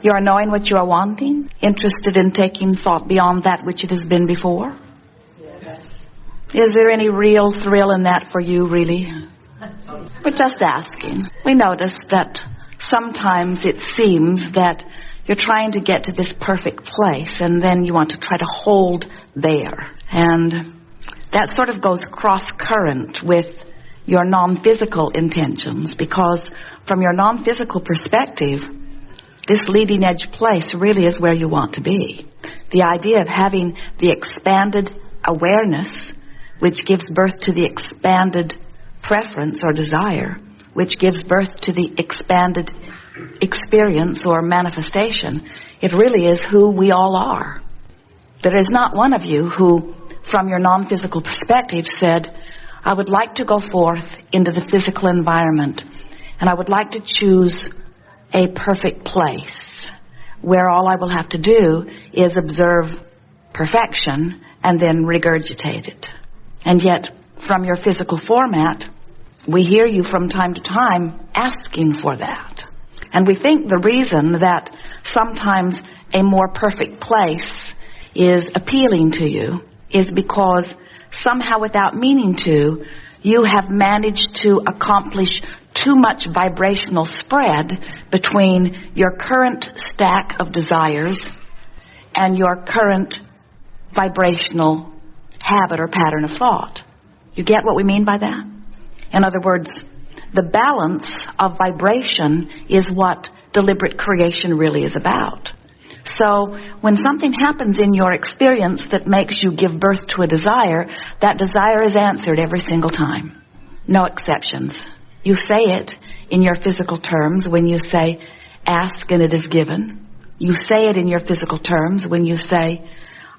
You are knowing what you are wanting, interested in taking thought beyond that which it has been before. Yes. Is there any real thrill in that for you, really? We're just asking. We notice that sometimes it seems that you're trying to get to this perfect place, and then you want to try to hold there. And that sort of goes cross-current with your non-physical intentions, because from your non-physical perspective, this leading edge place really is where you want to be. The idea of having the expanded awareness, which gives birth to the expanded preference or desire, which gives birth to the expanded experience or manifestation, it really is who we all are. There is not one of you who, from your non-physical perspective, said, I would like to go forth into the physical environment, and I would like to choose a perfect place where all I will have to do is observe perfection and then regurgitate it. And yet, from your physical format, we hear you from time to time asking for that. And we think the reason that sometimes a more perfect place is appealing to you is because somehow without meaning to, you have managed to accomplish too much vibrational spread between your current stack of desires and your current vibrational habit or pattern of thought. You get what we mean by that? In other words, the balance of vibration is what deliberate creation really is about. So when something happens in your experience that makes you give birth to a desire, that desire is answered every single time. No exceptions. You say it in your physical terms when you say, ask and it is given. You say it in your physical terms when you say,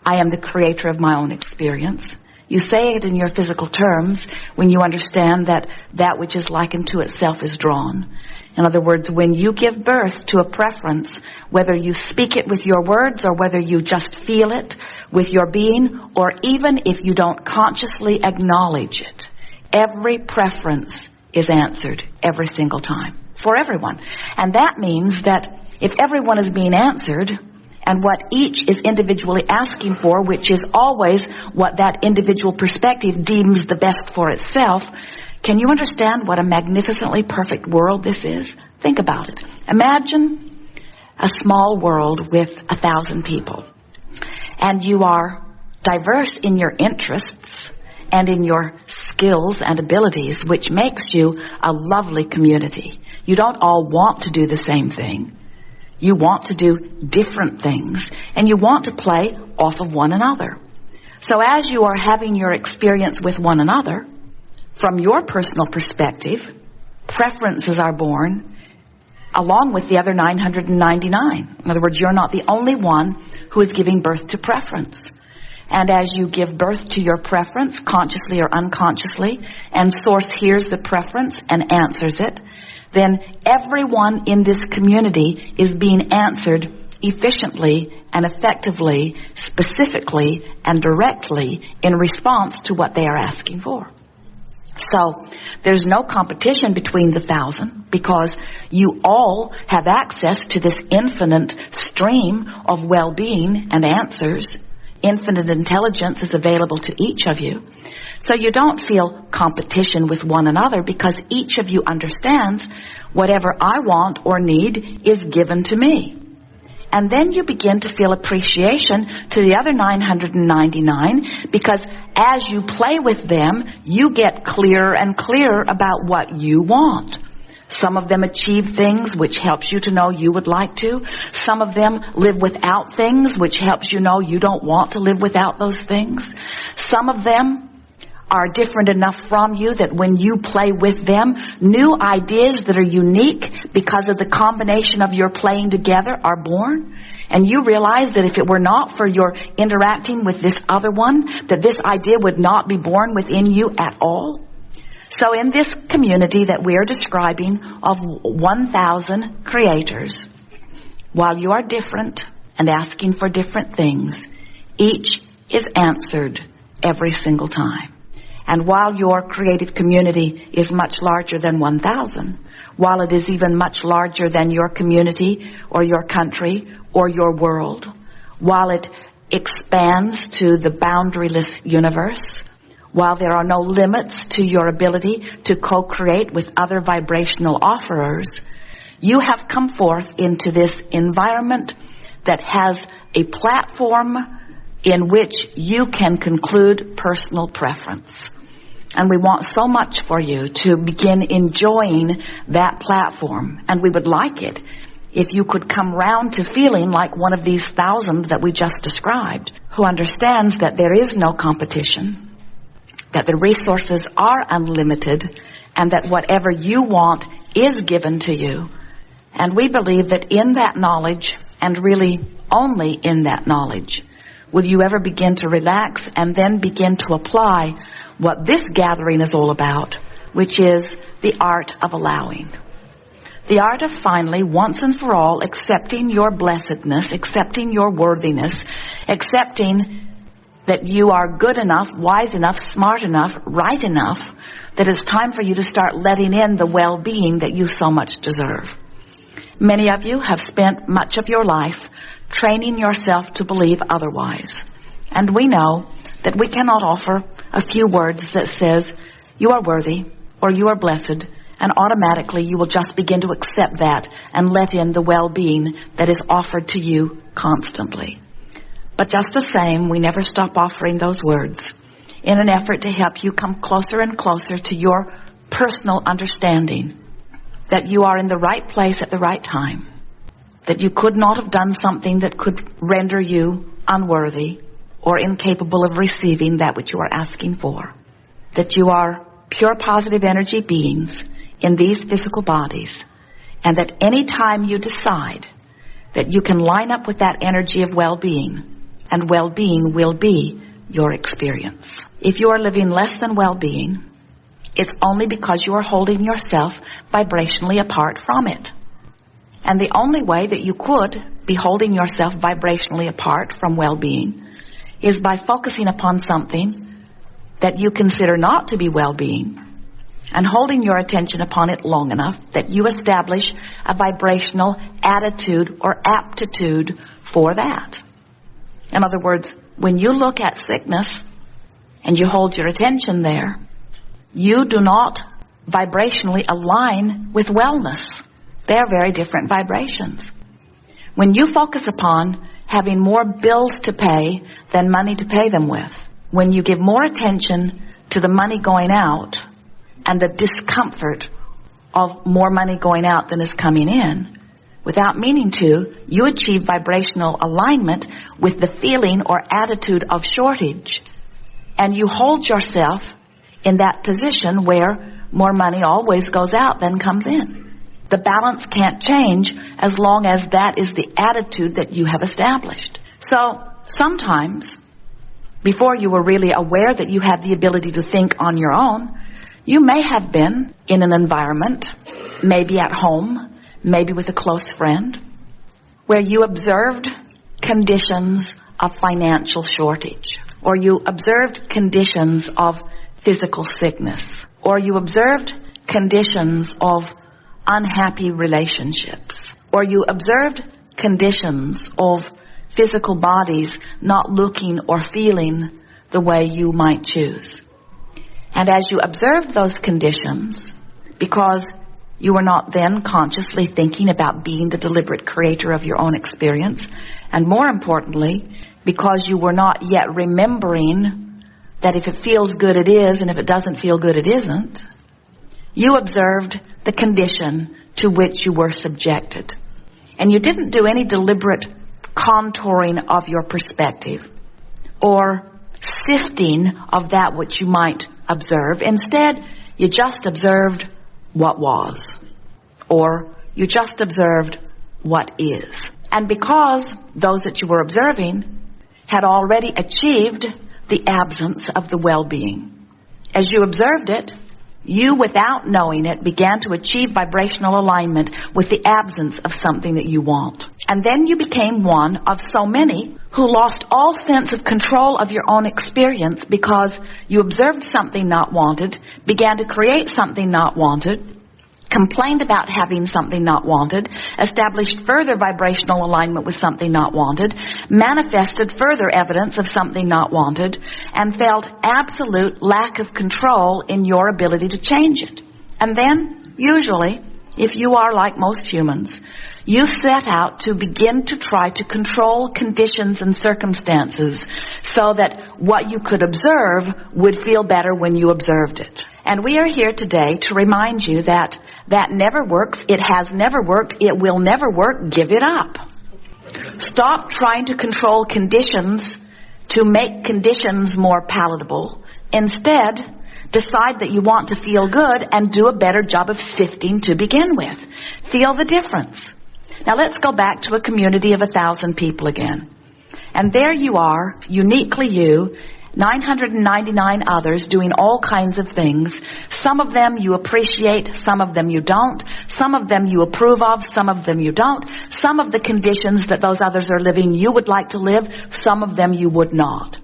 I am the creator of my own experience. You say it in your physical terms when you understand that that which is likened to itself is drawn. In other words, when you give birth to a preference, whether you speak it with your words or whether you just feel it with your being, or even if you don't consciously acknowledge it, every preference is answered every single time for everyone. And that means that if everyone is being answered, and what each is individually asking for, which is always what that individual perspective deems the best for itself, can you understand what a magnificently perfect world this is? Think about it. Imagine a small world with 1,000 people, and you are diverse in your interests and in your skills and abilities, which makes you a lovely community. You don't all want to do the same thing. You want to do different things, and you want to play off of one another. So as you are having your experience with one another, from your personal perspective, preferences are born along with the other 999. In other words, you're not the only one who is giving birth to preference. And as you give birth to your preference, consciously or unconsciously, and Source hears the preference and answers it, then everyone in this community is being answered efficiently and effectively, specifically and directly in response to what they are asking for. So there's no competition between the 1,000 because you all have access to this infinite stream of well-being and answers. Infinite intelligence is available to each of you. So you don't feel competition with one another because each of you understands whatever I want or need is given to me. And then you begin to feel appreciation to the other 999 because as you play with them, you get clearer and clearer about what you want. Some of them achieve things which helps you to know you would like to. Some of them live without things which helps you know you don't want to live without those things. Some of them are different enough from you that when you play with them, new ideas that are unique because of the combination of your playing together are born. And you realize that if it were not for your interacting with this other one, that this idea would not be born within you at all. So in this community that we are describing of 1,000 creators, while you are different and asking for different things, each is answered every single time. And while your creative community is much larger than 1,000, while it is even much larger than your community or your country or your world, while it expands to the boundaryless universe, while there are no limits to your ability to co-create with other vibrational offerers, you have come forth into this environment that has a platform in which you can conclude personal preference. And we want so much for you to begin enjoying that platform. And we would like it if you could come round to feeling like one of these 1,000 that we just described, who understands that there is no competition, that the resources are unlimited, and that whatever you want is given to you. And we believe that in that knowledge, and really only in that knowledge, will you ever begin to relax and then begin to apply what this gathering is all about, which is the art of allowing. The art of finally, once and for all, accepting your blessedness, accepting your worthiness, accepting that you are good enough, wise enough, smart enough, right enough, that it's time for you to start letting in the well-being that you so much deserve. Many of you have spent much of your life training yourself to believe otherwise. And we know that we cannot offer a few words that says, you are worthy or you are blessed, and automatically you will just begin to accept that and let in the well-being that is offered to you constantly. But just the same, we never stop offering those words in an effort to help you come closer and closer to your personal understanding that you are in the right place at the right time, that you could not have done something that could render you unworthy or incapable of receiving that which you are asking for, that you are pure positive energy beings in these physical bodies, and that any time you decide that you can line up with that energy of well-being, and well-being will be your experience. If you are living less than well-being, it's only because you are holding yourself vibrationally apart from it. And the only way that you could be holding yourself vibrationally apart from well-being is by focusing upon something that you consider not to be well-being and holding your attention upon it long enough that you establish a vibrational attitude or aptitude for that. In other words, when you look at sickness and you hold your attention there, you do not vibrationally align with wellness. They are very different vibrations. When you focus upon having more bills to pay than money to pay them with, when you give more attention to the money going out and the discomfort of more money going out than is coming in, without meaning to, you achieve vibrational alignment with the feeling or attitude of shortage. And you hold yourself in that position where more money always goes out than comes in. The balance can't change as long as that is the attitude that you have established. So sometimes, before you were really aware that you had the ability to think on your own, you may have been in an environment, maybe at home, maybe with a close friend, where you observed conditions of financial shortage, or you observed conditions of physical sickness, or you observed conditions of unhappy relationships, or you observed conditions of physical bodies not looking or feeling the way you might choose. And as you observed those conditions, because you were not then consciously thinking about being the deliberate creator of your own experience, and more importantly, because you were not yet remembering that if it feels good it is, and if it doesn't feel good it isn't, you observed the condition to which you were subjected. And you didn't do any deliberate contouring of your perspective or sifting of that which you might observe. Instead, you just observed what was, or you just observed what is. And because those that you were observing had already achieved the absence of the well-being, as you observed it, you, without knowing it, began to achieve vibrational alignment with the absence of something that you want. And then you became one of so many who lost all sense of control of your own experience because you observed something not wanted, began to create something not wanted, complained about having something not wanted, established further vibrational alignment with something not wanted, manifested further evidence of something not wanted, and felt absolute lack of control in your ability to change it. And then, usually, if you are like most humans, you set out to begin to try to control conditions and circumstances so that what you could observe would feel better when you observed it. And we are here today to remind you that that never works. It has never worked. It will never work. Give it up. Stop trying to control conditions to make conditions more palatable. Instead, decide that you want to feel good and do a better job of sifting to begin with. Feel the difference. Now let's go back to a community of 1,000 people again. And there you are, uniquely you, 999 others doing all kinds of things. Some of them you appreciate, some of them you don't. Some of them you approve of, some of them you don't. Some of the conditions that those others are living you would like to live, some of them you would not.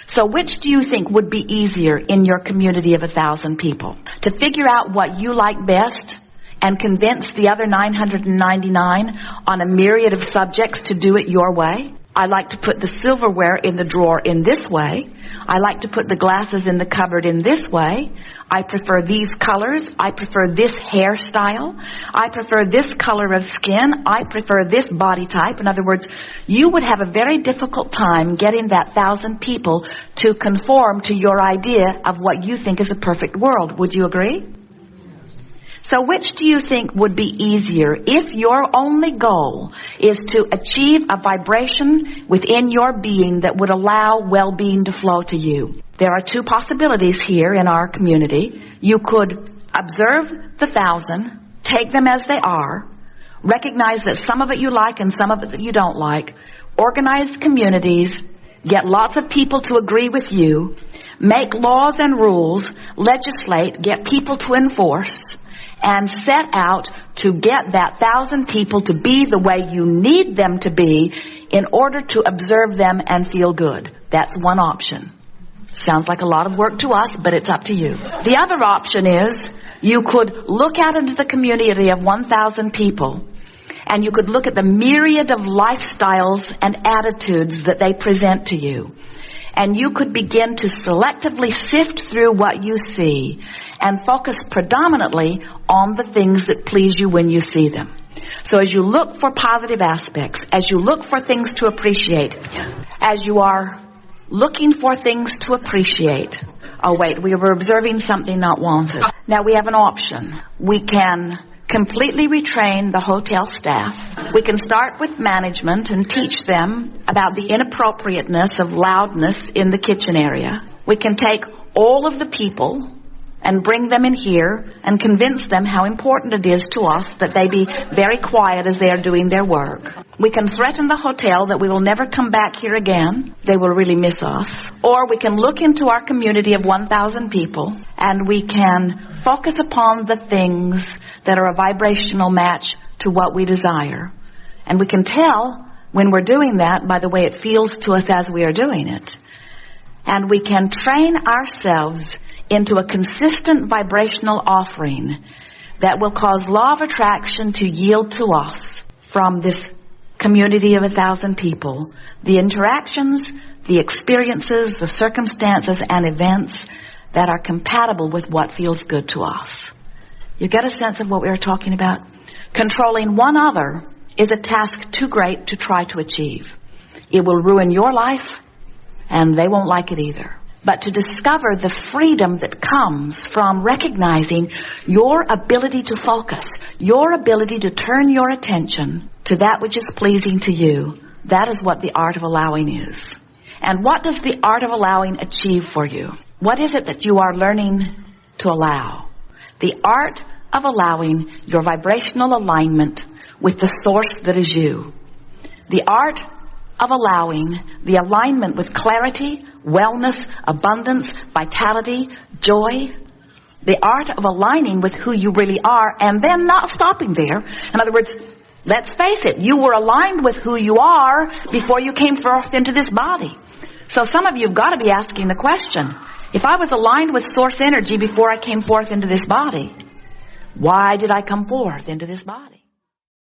So which do you think would be easier in your community of 1,000 people? To figure out what you like best and convince the other 999 on a myriad of subjects to do it your way? I like to put the silverware in the drawer in this way. I like to put the glasses in the cupboard in this way. I prefer these colors. I prefer this hairstyle. I prefer this color of skin. I prefer this body type. In other words, you would have a very difficult time getting that 1,000 people to conform to your idea of what you think is a perfect world. Would you agree? So which do you think would be easier if your only goal is to achieve a vibration within your being that would allow well-being to flow to you? There are two possibilities here in our community. You could observe the 1,000, take them as they are, recognize that some of it you like and some of it that you don't like, organize communities, get lots of people to agree with you, make laws and rules, legislate, get people to enforce, and set out to get that 1,000 people to be the way you need them to be in order to observe them and feel good. That's one option. Sounds like a lot of work to us, but it's up to you. The other option is you could look out into the community of 1,000 people and you could look at the myriad of lifestyles and attitudes that they present to you. And you could begin to selectively sift through what you see and focus predominantly on the things that please you when you see them. So as you look for positive aspects, as you look for things to appreciate, as you are looking for things to appreciate, oh wait, we were observing something not wanted. Now we have an option. We can completely retrain the hotel staff. We can start with management and teach them about the inappropriateness of loudness in the kitchen area. We can take all of the people and bring them in here and convince them how important it is to us that they be very quiet as they are doing their work. We can threaten the hotel that we will never come back here again. They will really miss us. Or we can look into our community of 1,000 people and we can focus upon the things that are a vibrational match to what we desire. And we can tell when we're doing that by the way it feels to us as we are doing it. And we can train ourselves into a consistent vibrational offering that will cause law of attraction to yield to us from this community of 1,000 people. The interactions, the experiences, the circumstances and events that are compatible with what feels good to us. You get a sense of what we are talking about? Controlling one other is a task too great to try to achieve. It will ruin your life and they won't like it either. But to discover the freedom that comes from recognizing your ability to focus, your ability to turn your attention to that which is pleasing to you, that is what the art of allowing is. And what does the art of allowing achieve for you? What is it that you are learning to allow? The art of allowing your vibrational alignment with the source that is you. The art of allowing the alignment with clarity, wellness, abundance, vitality, joy The art of aligning with who you really are and then not stopping there. In other words, let's face it, you were aligned with who you are before you came forth into this body. So some of you have got to be asking the question, if I was aligned with source energy before I came forth into this body, why did I come forth into this body?